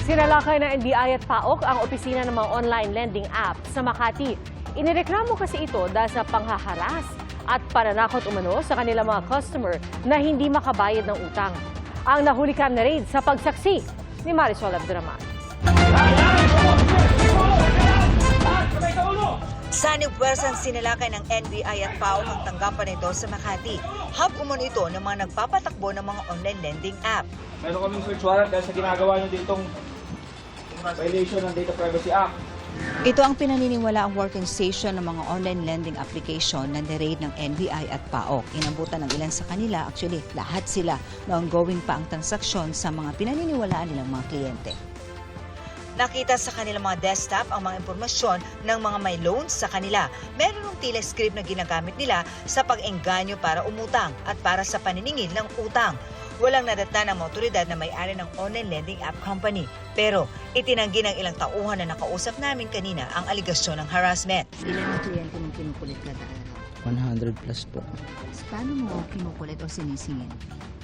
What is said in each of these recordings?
Sinalakay ng NBI at PAOK ang opisina ng mga online lending app sa Makati. Inireklamo kasi ito dahil sa panghaharas at pananakot umano sa kanilang mga customer na hindi makabayad ng utang. Ang nahulikan na raid sa pagsaksi ni Marisol Abduraman. Sanib puwersang sinalakay ng NBI at PAOK ang tanggapan nito sa Makati. Hub umano ito ng mga nagpapatakbo ng mga online lending app. Meron kaming search warrant dahil sa ginagawa nyo ditong violation ng Data Privacy Act. Ito ang pinaniniwala ang working station ng mga online lending application na niraid ng NBI at PAOK. Inabutan ng ilan sa kanila, actually lahat sila, na ongoing pa ang transaksyon sa mga pinaniniwalaan nilang mga kliyente. Nakita sa kanilang mga desktop ang mga impormasyon ng mga may loans sa kanila. Meron ng tila script na ginagamit nila sa pag-engganyo para umutang at para sa paniningil ng utang. Walang nadatnan ang otoridad na may-ari ng online lending app company. Pero itinanggi ng ilang tauhan na nakausap namin kanina ang aligasyon ng harassment. Ilan ang kliyente mong kinukulit kada araw? 100 plus po. Paano mo kinukulit o sinisingil?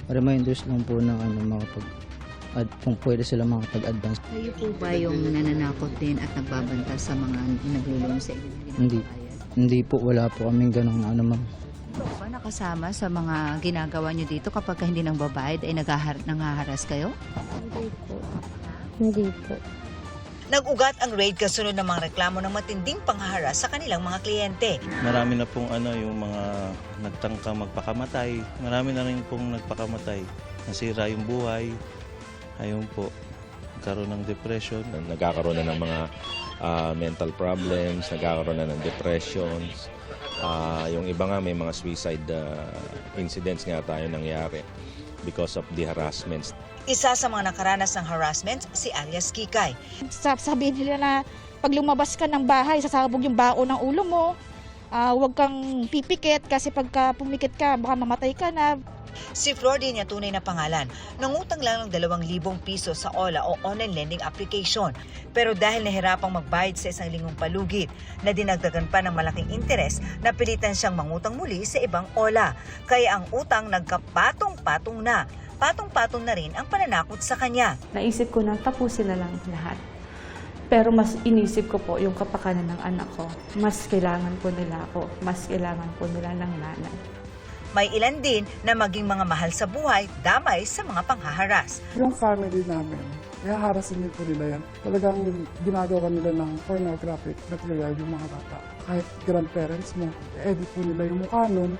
Reminders lang po ng kung pwede sila makapag-advance. Kayo po ba yung nananakot din at nagbabanta sa mga naglo-loan sa inyo? Hindi po, wala po kaming ganong ma'am. Ba nakasama sa mga ginagawa nyo dito kapag hindi nang babayad ay nangaharas kayo? Hindi po. Nag-ugat ang raid kasunod ng mga reklamo ng matinding panghaharas sa kanilang mga kliyente. Marami na pong yung mga nagtangka magpakamatay. Marami na rin pong nagpakamatay. Nasira yung buhay. Ayun po, nagkaroon ng depression. Nagkakaroon na ng mga mental problems, nagkakaroon na ng depressions. Yung iba nga may mga suicide incidents nga tayo nangyari because of the harassments. Isa sa mga nakaranas ng harassment, si alias Kikay. Sabihin nila na pag lumabas ka ng bahay, sasabog yung baon ng ulo mo. Huwag kang pipikit kasi pagka pumikit ka, baka mamatay ka na. Si Flor din niya tunay na pangalan. Nangutang lang ng 2,000 piso sa OLA o online lending application. Pero dahil nahirapang magbayad sa isang linggong palugit, na dinagdagan pa ng malaking interes, napilitan siyang mangutang muli sa ibang OLA. Kaya ang utang nagkapatong-patong na. Patong-patong na rin ang pananakot sa kanya. Naisip ko na tapusin na lang lahat. Pero mas inisip ko po yung kapakanan ng anak ko. Mas kailangan po nila ako. Mas kailangan po nila ng nanay. May ilan din na maging mga mahal sa buhay, damay sa mga panghaharas. Yung family namin, harasin din po nila yan. Talagang ginagawa nila ng pornographic material yung mga bata. Kahit grandparents mo, edit po nila yung mukha nun.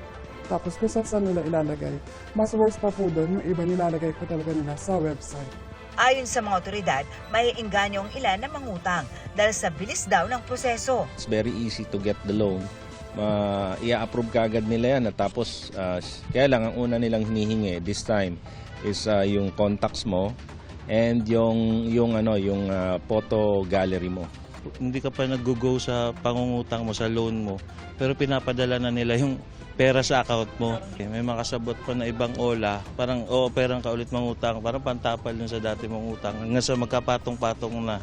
Tapos kung saan nila ilalagay. Mas worse pa po doon, yung iba nilalagay po talaga nila sa website. Ayon sa mga otoridad, may engganyo ang ilan na mangutang dahil sa bilis daw ng proseso. It's very easy to get the loan. I-approve kaagad nila yan at tapos kaya lang ang una nilang hinihingi this time is yung contacts mo and yung photo gallery mo. Hindi ka pa nag-go sa pangungutang mo, sa loan mo, pero pinapadala na nila yung pera sa account mo. May makasabot pa na ibang OLA, parang perang ka ulit mangutang, parang pantapal dun sa dati mong utang, hanggang sa magkapatong-patong na.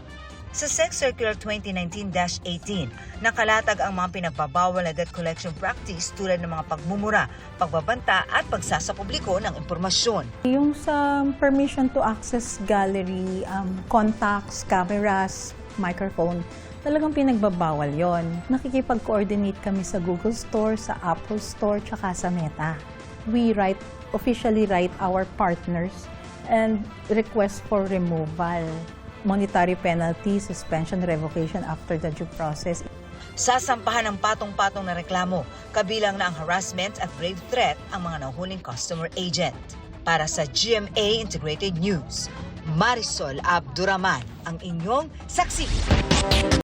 Sa SEC Circular 2019-18, nakalatag ang mga pinagbabawal na debt collection practice tulad ng mga pagmumura, pagbabanta at pagsasapubliko ng impormasyon. Yung sa permission to access gallery, contacts, cameras, microphone, talagang pinagbabawal yon. Nakikipag-coordinate kami sa Google Store, sa Apple Store, tsaka sa Meta. We officially write our partners and request for removal. Monetary penalty, suspension, revocation after the due process. Sasampahan ng patong-patong na reklamo, kabilang na ang harassment at grave threat ang mga nahuling customer agent. Para sa GMA Integrated News, Marisol Abduraman, ang inyong saksi.